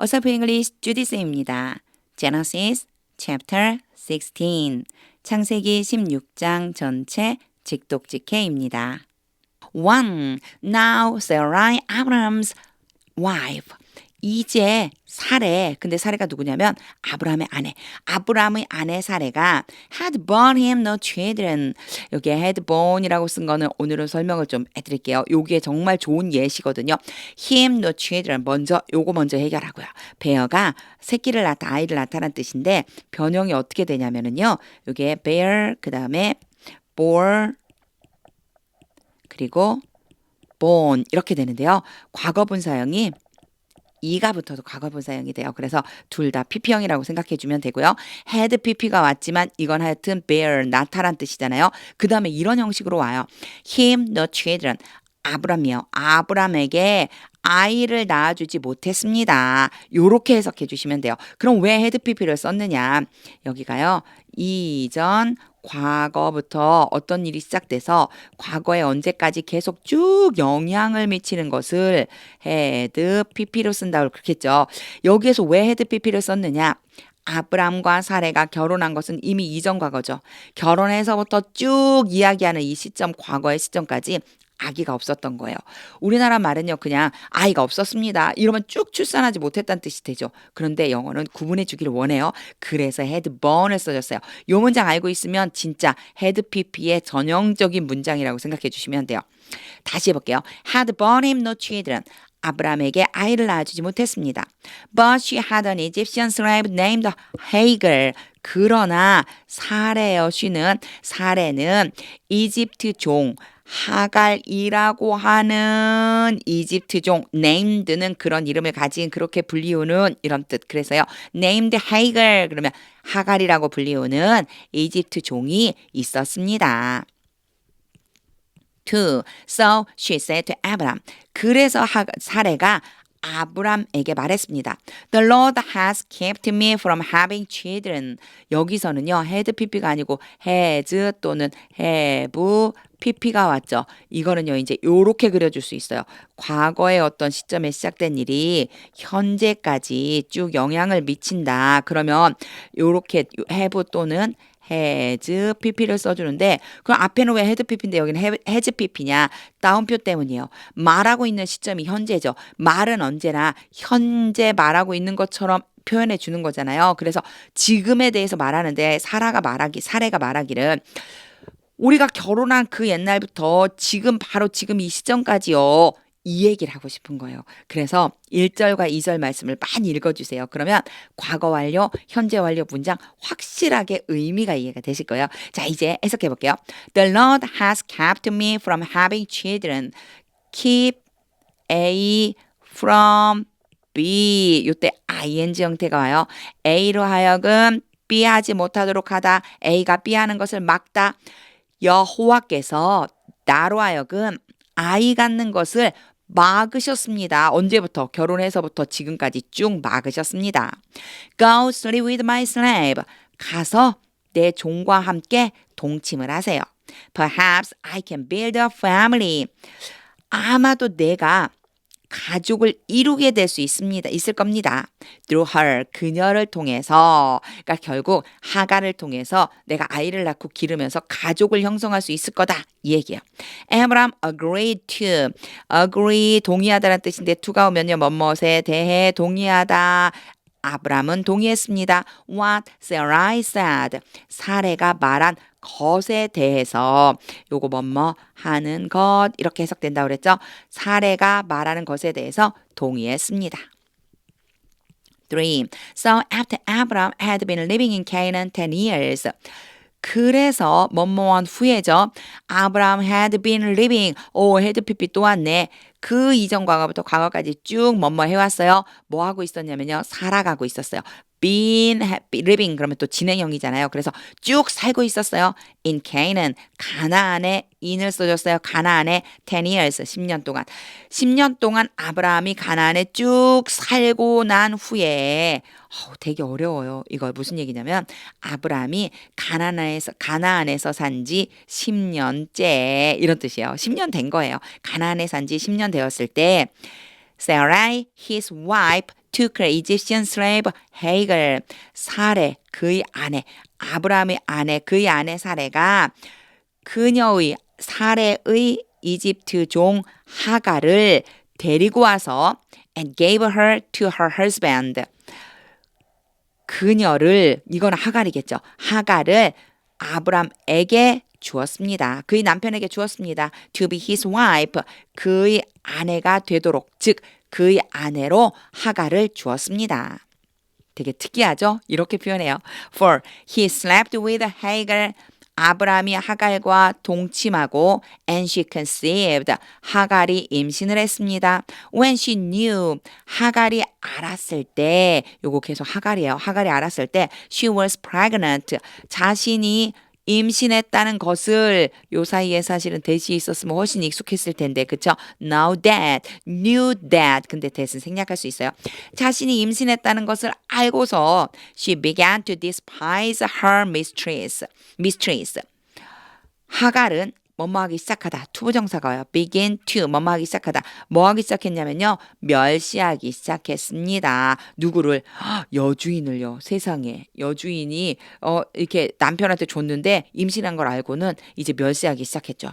어설프 잉글리시 주디스입니다. Genesis chapter 16 창세기 16장 전체 직독직해입니다. 1. Now Sarai, Abraham's wife. 이제 사레, 근데 사레가 누구냐면 아브라함의 아내. 아브라함의 아내 사레가 had born him no children. 여기에 had born이라고 쓴 거는 오늘은 설명을 좀 해드릴게요. 여기에 정말 좋은 예시거든요. him no children. 요거 먼저 해결하고요. bear가 새끼를 낳다, 아이를 낳다라는 뜻인데 변형이 어떻게 되냐면은요. 여기에 bear, 그 다음에 bore, 그리고 born 이렇게 되는데요. 과거분사형이 이가 붙어도 과거분사형이 돼요. 그래서 둘 다 PP형이라고 생각해 주면 되고요. had PP가 왔지만 이건 하여튼 bear, 낳다란 뜻이잖아요. 그 다음에 이런 형식으로 와요. him no children. 아브람이요. 아브람에게 아이를 낳아주지 못했습니다. 요렇게 해석해 주시면 돼요. 그럼 왜 had PP를 썼느냐. 여기가요. 이전 과거부터 어떤 일이 시작돼서 과거에 언제까지 계속 쭉 영향을 미치는 것을 had pp로 쓴다고 그렇겠죠. 여기에서 왜 had pp를 썼느냐? 아브람과 사레가 결혼한 것은 이미 이전 과거죠. 결혼해서부터 쭉 이야기하는 이 시점, 과거의 시점까지 아기가 없었던 거예요. 우리나라 말은요, 그냥 아이가 없었습니다. 이러면 쭉 출산하지 못했다는 뜻이 되죠. 그런데 영어는 구분해 주기를 원해요. 그래서 had born을 써줬어요. 이 문장 알고 있으면 진짜 had pp의 전형적인 문장이라고 생각해 주시면 돼요. 다시 해볼게요. had born him no children. 아브라함에게 아이를 낳아주지 못했습니다. But she had an Egyptian slave named Hagar. 그러나 사레는 이집트 종 하갈이라고 하는 이집트 종 named는 그런 이름을 가진 그렇게 불리우는 이런 뜻. 그래서요. named Hagar 그러면 하갈이라고 불리우는 이집트 종이 있었습니다. 2. So she said to Abraham. 그래서 사레가 아브람에게 말했습니다. The Lord has kept me from having children. 여기서는요. had pp가 아니고 has 또는 have pp가 왔죠. 이거는요. 이제 요렇게 그려줄 수 있어요. 과거의 어떤 시점에 시작된 일이 현재까지 쭉 영향을 미친다. 그러면 요렇게 have 또는 has pp를 써주는데 그럼 앞에는 왜 had pp인데 여기는 has pp냐? 따옴표 때문이에요. 말하고 있는 시점이 현재죠. 말은 언제나 현재 말하고 있는 것처럼 표현해 주는 거잖아요. 그래서 지금에 대해서 말하는데 사레가 말하기를 우리가 결혼한 그 옛날부터 지금 바로 지금 이 시점까지요. 이 얘기를 하고 싶은 거예요. 그래서 1절과 2절 말씀을 많이 읽어주세요. 그러면 과거 완료, 현재 완료 문장 확실하게 의미가 이해가 되실 거예요. 자, 이제 해석해 볼게요. The Lord has kept me from having children. Keep A from B. 이때 ing 형태가 와요. A로 하여금 B 하지 못하도록 하다. A가 B 하는 것을 막다. 여호와께서 나로 하여금 아이 갖는 것을 막으셨습니다. 언제부터? 결혼해서부터 지금까지 쭉 막으셨습니다. Go sleep with my slave. 가서 내 종과 함께 동침을 하세요. Perhaps I can build a family. 아마도 내가 가족을 이루게 될 수 있을 겁니다. Through her, 그녀를 통해서, 그러니까 결국 하갈을 통해서 내가 아이를 낳고 기르면서 가족을 형성할 수 있을 거다. 이 얘기예요. Abraham agreed to, agree, 동의하다라는 뜻인데 to가 오면요, 뭐뭐에 대해 동의하다. 아브람은 동의했습니다. What Sarai said. 사레가 말한 것에 대해서 요거 뭐뭐 하는 것 이렇게 해석된다고 그랬죠. 사레가 말하는 것에 대해서 동의했습니다. 3. So after Abraham had been living in Canaan 10 years. 그래서 뭐뭐한 후에죠. 아브라함 had been living. had pp 또 왔네. 그 이전 과거부터 과거까지 쭉 뭐뭐 해왔어요. 뭐 하고 있었냐면요. 살아가고 있었어요. been living 그러면 또 진행형이잖아요. 그래서 쭉 살고 있었어요. in Canaan 가나안에 in을 써줬어요. 가나안에 10 years 10년 동안. 10년 동안 아브라함이 가나안에 쭉 살고 난 후에 되게 어려워요. 이거 무슨 얘기냐면 아브라함이 가나안에서 산 지 10년째 이런 뜻이에요. 10년 된 거예요. 가나안에 산 지 10년 되었을 때 Sarai, his wife, took her Egyptian slave Hagar 사레 그의 아내 아브라함의 아내 그의 아내 사레가 그녀의 사레의 이집트 종 하갈을 데리고 와서 and gave her to her husband. 그녀를 이건 하갈이겠죠. 하갈을 아브람에게 주었습니다. 그의 남편에게 주었습니다. To be his wife. 그의 아내가 되도록 즉 그의 아내로 하갈을 주었습니다. 되게 특이하죠? 이렇게 표현해요. For he slept with Hagar. 아브라함이 하갈과 동침하고 and she conceived. 하갈이 임신을 했습니다. When she knew. 하갈이 알았을 때 요거 계속 하갈이에요. 하갈이 알았을 때 she was pregnant. 자신이 임신했다는 것을 요 사이에 사실은 that이 있었으면 훨씬 익숙했을 텐데 그쵸? Now that, knew that 근데 that은 생략할 수 있어요. 자신이 임신했다는 것을 알고서 she began to despise her mistress. 하갈은 뭐뭐하기 시작하다. 투부정사가 와요. begin to 뭐뭐하기 시작하다. 뭐하기 시작했냐면요. 멸시하기 시작했습니다. 누구를? 여주인을요. 세상에. 여주인이 이렇게 남편한테 줬는데 임신한 걸 알고는 이제 멸시하기 시작했죠.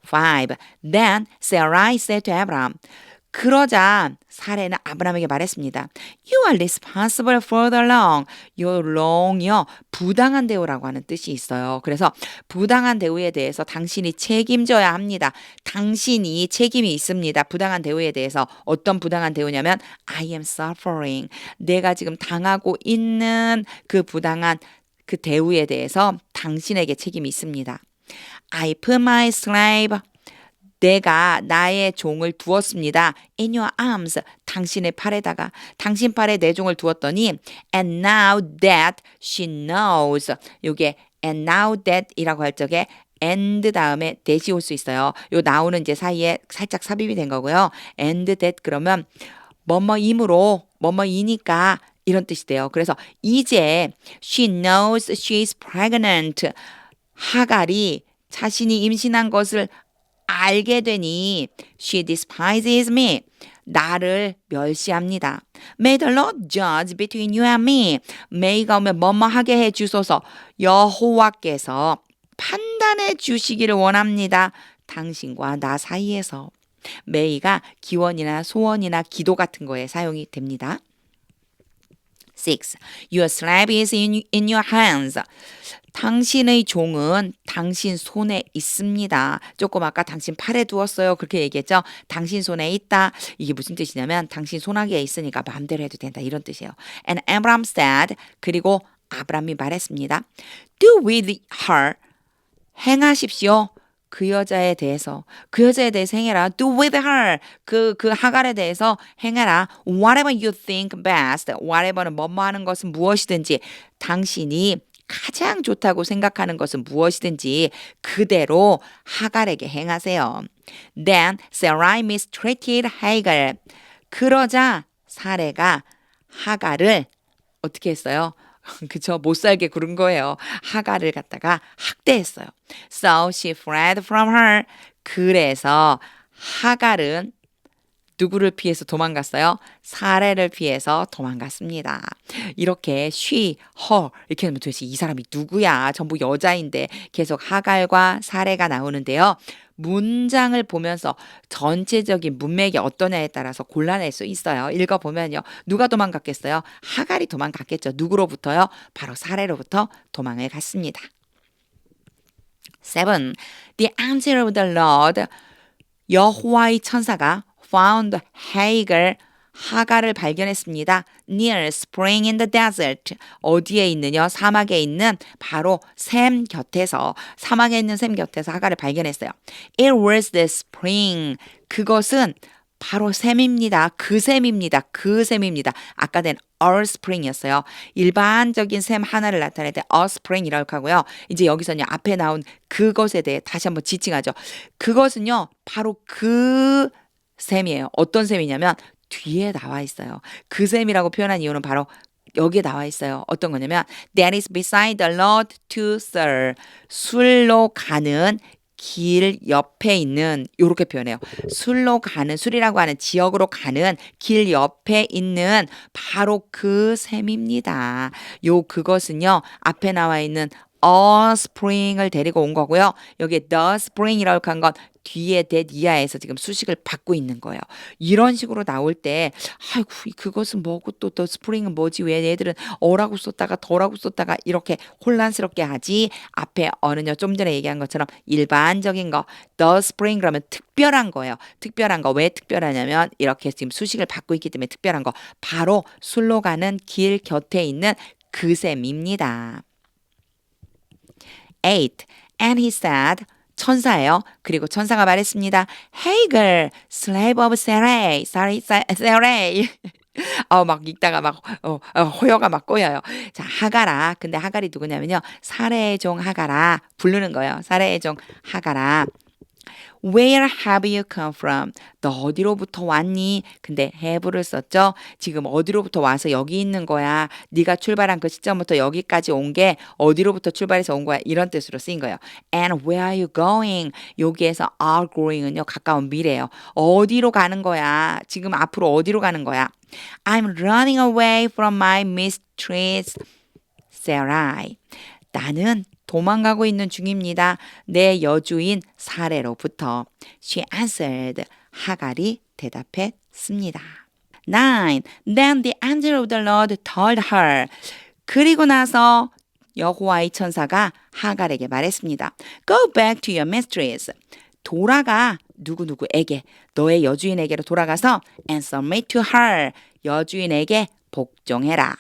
5. Then Sarai said to Abraham. 그러자 사레는 아브라함에게 말했습니다. You are responsible for the wrong. Your wrong이요. 부당한 대우라고 하는 뜻이 있어요. 그래서 부당한 대우에 대해서 당신이 책임져야 합니다. 당신이 책임이 있습니다. 부당한 대우에 대해서 어떤 부당한 대우냐면 I am suffering. 내가 지금 당하고 있는 그 부당한 그 대우에 대해서 당신에게 책임이 있습니다. I put my slave 내가 나의 종을 두었습니다. In your arms. 당신의 팔에다가 당신 팔에 내 종을 두었더니 and now that she knows. 요게 and now that 이라고 할 적에 and 다음에 that이 올 수 있어요. 요 now는 이제 사이에 살짝 삽입이 된 거고요. and that 그러면 뭐뭐이므로 뭐뭐이니까 이런 뜻이 돼요. 그래서 이제 she knows she is pregnant. 하갈이 자신이 임신한 것을 알게 되니 she despises me. 나를 멸시합니다. May the Lord judge between you and me. may가 오면 뭐뭐하게 해 주소서. 여호와께서 판단해 주시기를 원합니다. 당신과 나 사이에서. may가 기원이나 소원이나 기도 같은 거에 사용이 됩니다. 6. Your slave is in your hands. 당신의 종은 당신 손에 있습니다. 조금 아까 당신 팔에 두었어요. 그렇게 얘기했죠. 당신 손에 있다. 이게 무슨 뜻이냐면 당신 손아귀에 있으니까 마음대로 해도 된다. 이런 뜻이에요. And Abraham said. 그리고 아브람이 말했습니다. Do with her. 행하십시오. 그 여자에 대해서 행해라. Do with her. 그 하갈에 대해서 행해라. Whatever you think best. Whatever는 뭐뭐 하는 것은 무엇이든지 당신이 가장 좋다고 생각하는 것은 무엇이든지 그대로 하갈에게 행하세요. Then Sarai mistreated Hagar. 그러자 사레가 하갈을 어떻게 했어요? 그쵸? 못 살게 구른 거예요. 하갈을 갖다가 학대했어요. So she fled from her. 그래서 하갈은 누구를 피해서 도망갔어요? 사레를 피해서 도망갔습니다. 이렇게 she, her 이렇게 하면 도대체 이 사람이 누구야? 전부 여자인데 계속 하갈과 사레가 나오는데요. 문장을 보면서 전체적인 문맥이 어떠냐에 따라서 골라낼 수 있어요. 읽어보면요. 누가 도망갔겠어요? 하갈이 도망갔겠죠. 누구로부터요? 바로 사레로부터 도망을 갔습니다. 7. The angel of the Lord 여호와의 천사가 found Hagar 하갈을 발견했습니다. Near spring in the desert. 어디에 있느냐? 사막에 있는 바로 샘 곁에서 사막에 있는 샘 곁에서 하갈을 발견했어요. It was the spring. 그것은 바로 샘입니다. 그 샘입니다. 그 샘입니다. 아까 된 a spring이었어요. 일반적인 샘 하나를 나타낼 때 a spring이라고 하고요. 이제 여기서는 앞에 나온 그것에 대해 다시 한번 지칭하죠. 그것은요. 바로 그 샘이에요. 어떤 샘이냐면 뒤에 나와 있어요. 그 샘이라고 표현한 이유는 바로 여기에 나와 있어요. 어떤 거냐면 That is beside the road to Sur. 술로 가는 길 옆에 있는 요렇게 표현해요. 술이라고 하는 지역으로 가는 길 옆에 있는 바로 그 샘입니다. 그것은요. 앞에 나와 있는 a spring을 데리고 온 거고요. 여기에 the spring이라고 한 건 뒤에 that 이하에서 지금 수식을 받고 있는 거예요. 이런 식으로 나올 때 아이고 그것은 뭐고 또 the spring은 뭐지 왜 얘들은 어라고 썼다가 더라고 썼다가 이렇게 혼란스럽게 하지. 앞에 어는요 좀 전에 얘기한 것처럼 일반적인 거 the spring 그러면 특별한 거예요. 특별한 거 왜 특별하냐면 이렇게 지금 수식을 받고 있기 때문에 특별한 거 바로 술로 가는 길 곁에 있는 그 샘입니다. 8. And he said 천사예요. 그리고 천사가 말했습니다. Hey girl, slave of Sarai, Sarai. 막 읽다가 막 호여가 막 꼬여요. 자, 하가라. 근데 하갈이 누구냐면요. 사레의 종 하가라. 부르는 거예요. 사레의 종 하가라. Where have you come from? 너 어디로부터 왔니? 근데 have를 썼죠. 지금 어디로부터 와서 여기 있는 거야. 네가 출발한 그 시점부터 여기까지 온 게 어디로부터 출발해서 온 거야. 이런 뜻으로 쓰인 거예요. And where are you going? 여기에서 are going은요. 가까운 미래예요. 어디로 가는 거야? 지금 앞으로 어디로 가는 거야? I'm running away from my mistress, Sarai. 나는 도망가고 있는 중입니다. 내 여주인 사례로부터. She answered. 하갈이 대답했습니다. 9. Then the angel of the Lord told her. 그리고 나서 여호와의 천사가 하갈에게 말했습니다. Go back to your mistress. 돌아가 누구누구에게 너의 여주인에게로 돌아가서 and submit to her. 여주인에게 복종해라.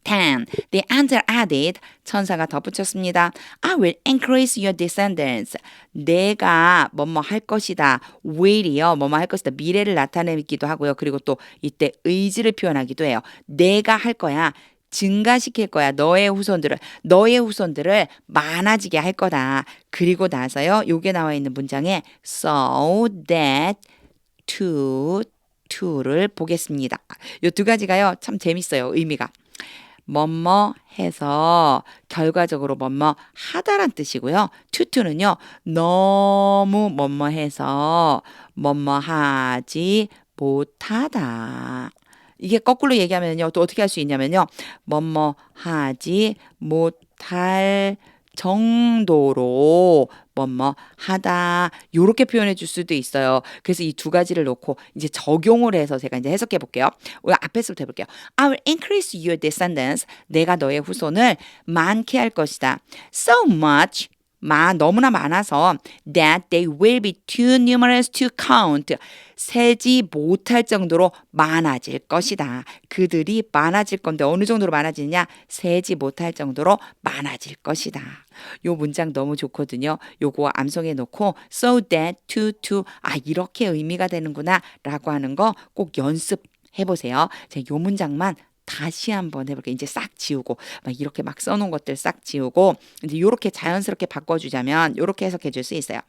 10. The angel added, 천사가 덧붙였습니다. I will increase your descendants. 내가 뭐뭐 할 것이다. will이요. 뭐뭐 할 것이다. 미래를 나타내기도 하고요. 그리고 또 이때 의지를 표현하기도 해요. 내가 할 거야. 증가시킬 거야. 너의 후손들을 많아지게 할 거다. 그리고 나서요. 요게 나와 있는 문장에 so that to를 보겠습니다. 요 두 가지가요. 참 재밌어요. 의미가. 뭐뭐 해서 결과적으로 뭐뭐 하다란 뜻이고요. 투투는요. 너무 뭐뭐 해서 뭐뭐 하지 못하다. 이게 거꾸로 얘기하면요. 또 어떻게 할 수 있냐면요. 뭐뭐 하지 못할 정도로 뭐뭐 하다 요렇게 표현해 줄 수도 있어요. 그래서 이 두 가지를 놓고 이제 적용을 해서 제가 이제 해석해 볼게요. 우리 앞에서부터 해볼게요. I will increase your descendants. 내가 너의 후손을 많게 할 것이다. So much 너무나 많아서 that they will be too numerous to count. 세지 못할 정도로 많아질 것이다. 그들이 많아질 건데 어느 정도로 많아지느냐? 세지 못할 정도로 많아질 것이다. 요 문장 너무 좋거든요. 요거 암송해 놓고 so that to 이렇게 의미가 되는구나 라고 하는 거 꼭 연습해 보세요. 제가 요 문장만 다시 한번 해볼게요. 이제 싹 지우고 막 이렇게 막 써놓은 것들 싹 지우고 이제 이렇게 자연스럽게 바꿔주자면 이렇게 해석해 줄 수 있어요.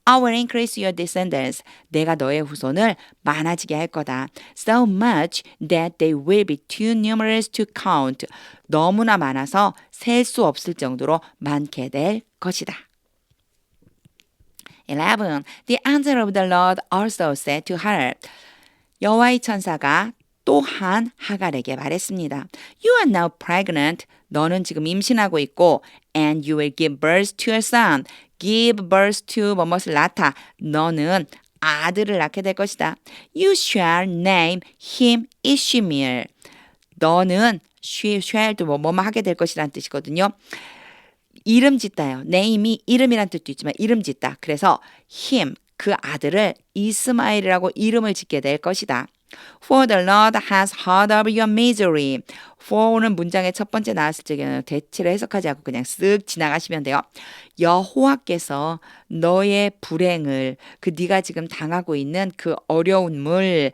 I will increase your descendants. 내가 너의 후손을 많아지게 할 거다. So much that they will be too numerous to count. 너무나 많아서 셀 수 없을 정도로 많게 될 것이다. 11. The angel of the Lord also said to her. 여호와의 천사가 또한 하갈에게 말했습니다. You are now pregnant. 너는 지금 임신하고 있고 and you will give birth to a son. give birth to 뭐뭇을 낳다. 너는 아들을 낳게 될 것이다. You shall name him Ishmael. 너는 shall도 뭐뭐 하게 될 것이라는 뜻이거든요. 이름 짓다요. name이 이름이란 뜻도 있지만 이름 짓다. 그래서 him 그 아들을 이스마엘이라고 이름을 짓게 될 것이다. For the Lord has heard of your misery. for는 문장의 첫 번째 나왔을 적에는 대체로 해석하지 않고 그냥 쓱 지나가시면 돼요. 여호와께서 너의 불행을 네가 지금 당하고 있는 그 어려움을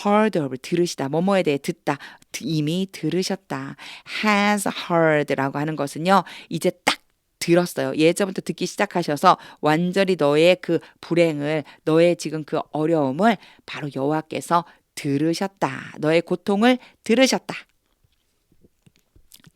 heard of 들으시다. 뭐뭐에 대해 듣다. 이미 들으셨다. has heard라고 하는 것은요. 이제 딱 들었어요. 예전부터 듣기 시작하셔서 완전히 너의 그 불행을 너의 지금 그 어려움을 바로 여호와께서 들으셨다. 너의 고통을 들으셨다.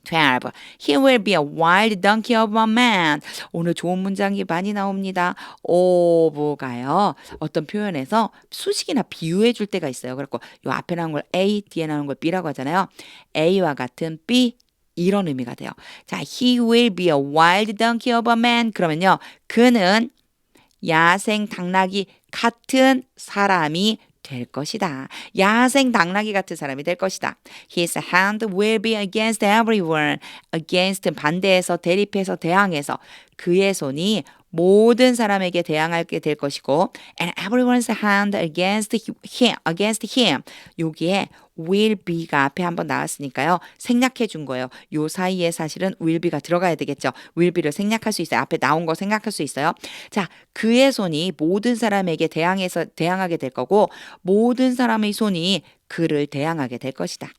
12. He will be a wild donkey of a man. 오늘 좋은 문장이 많이 나옵니다. of가요. 어떤 표현에서 수식이나 비유해 줄 때가 있어요. 그래서 요 앞에 나온 걸 A, 뒤에 나온 걸 B라고 하잖아요. A와 같은 B 이런 의미가 돼요. 자, he will be a wild donkey of a man. 그러면요. 그는 야생 당나귀 같은 사람이 될 것이다. 야생 당나귀 같은 사람이 될 것이다. His hand will be against everyone. against 반대해서 대립해서 대항해서 그의 손이 모든 사람에게 대항하게 될 것이고 and everyone's hand against him. 여기에 will be가 앞에 한번 나왔으니까요. 생략해 준 거예요. 요 사이에 사실은 will be가 들어가야 되겠죠. will be를 생략할 수 있어요. 앞에 나온 거 생각할 수 있어요. 자, 그의 손이 모든 사람에게 대항하게 될 거고 모든 사람의 손이 그를 대항하게 될 것이다.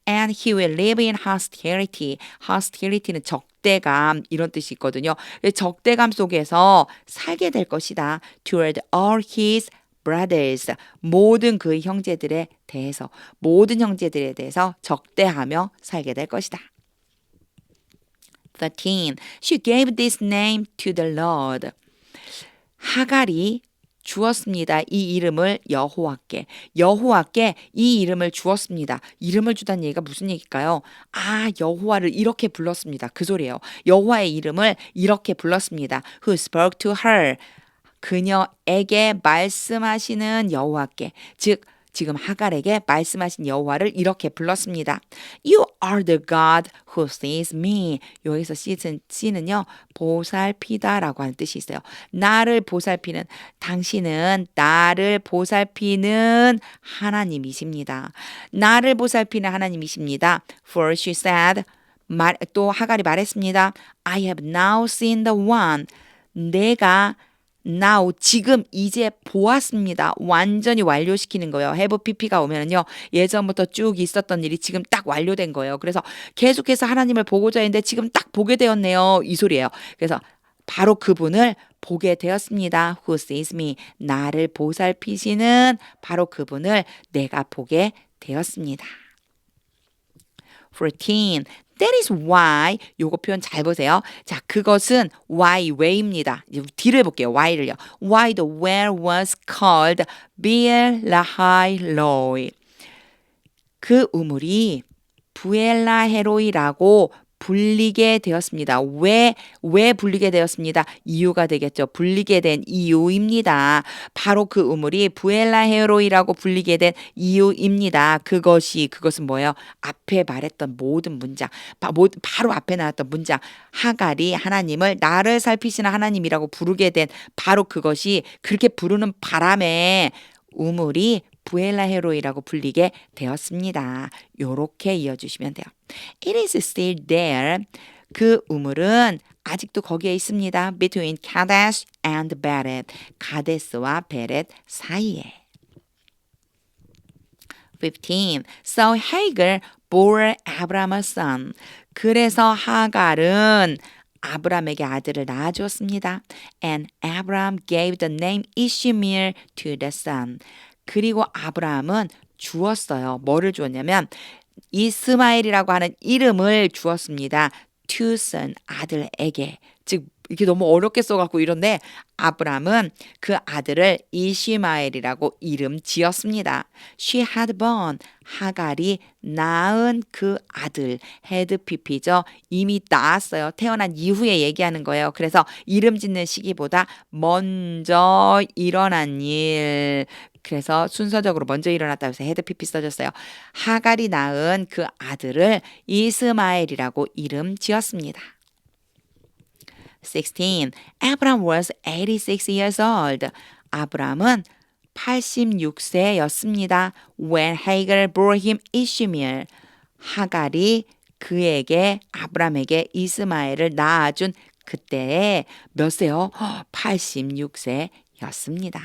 And he will live in hostility. hostility는 적대감 이런 뜻이 있거든요. 적대감 속에서 살게 될 것이다. Toward all his brothers. 모든 그의 형제들에 대해서 모든 형제들에 대해서 적대하며 살게 될 것이다. 13. She gave this name to the Lord. 하갈이 주었습니다. 이 이름을 여호와께. 여호와께 이 이름을 주었습니다. 이름을 주다는 얘기가 무슨 얘기일까요? 아, 여호와를 이렇게 불렀습니다. 그 소리예요. 여호와의 이름을 이렇게 불렀습니다. Who spoke to her. 그녀에게 말씀하시는 여호와께. 즉 지금 하갈에게 말씀하신 여호와를 이렇게 불렀습니다. You are the God who sees me. 여기서 C는요. 보살피다라고 하는 뜻이 있어요. 나를 보살피는 당신은 나를 보살피는 하나님이십니다. 나를 보살피는 하나님이십니다. For she said 또 하갈이 말했습니다. I have now seen the one. 내가 now 지금 이제 보았습니다. 완전히 완료시키는 거예요. have pp가 오면은요. 예전부터 쭉 있었던 일이 지금 딱 완료된 거예요. 그래서 계속해서 하나님을 보고자 했는데 지금 딱 보게 되었네요. 이 소리예요. 그래서 바로 그분을 보게 되었습니다. Who sees me. 나를 보살피시는 바로 그분을 내가 보게 되었습니다. 14. That is why 요거 표현 잘 보세요. 자, 그것은 why 왜입니다. 뒤를 볼게요. why를요. Why the well was called Beer Lahai Roi. 그 우물이 부엘라헤로이라고 불리게 되었습니다. 왜 불리게 되었습니다. 이유가 되겠죠. 불리게 된 이유입니다. 바로 그 우물이 부엘라헤로이라고 불리게 된 이유입니다. 그것은 뭐예요? 앞에 말했던 모든 문장, 바로 앞에 나왔던 문장. 하갈이 하나님을 나를 살피시는 하나님이라고 부르게 된 바로 그것이 그렇게 부르는 바람에 우물이 부엘라헤로이라고 불리게 되었습니다. 요렇게 이어주시면 돼요. It is still there. 그 우물은 아직도 거기에 있습니다. Between Kadesh and Beret. 가데스와 베렛 사이에. 15. So Hagar bore Abraham a son. 그래서 하갈은 아브람에게 아들을 낳아주었습니다. And Abraham gave the name Ishmael to the son. 그리고 아브라함은 주었어요. 뭐를 주었냐면 이스마엘이라고 하는 이름을 주었습니다. to son, 아들에게. 즉 이게 너무 어렵게 써갖고 이런데 아브라함은 그 아들을 이시마엘이라고 이름 지었습니다. She had born, 하갈이 낳은 그 아들, had pp죠. 이미 낳았어요. 태어난 이후에 얘기하는 거예요. 그래서 이름 짓는 시기보다 먼저 일어난 일. 그래서 순서적으로 먼저 일어났다고 해서 헤드 pp 써졌어요. 하갈이 낳은 그 아들을 이스마엘이라고 이름 지었습니다. 16. Abraham was 86 years old. 아브람은 86세였습니다. When Hagar bore him Ishmael. 하갈이 그에게 아브람에게 이스마엘을 낳아준 그때에 몇 세요? 86세였습니다.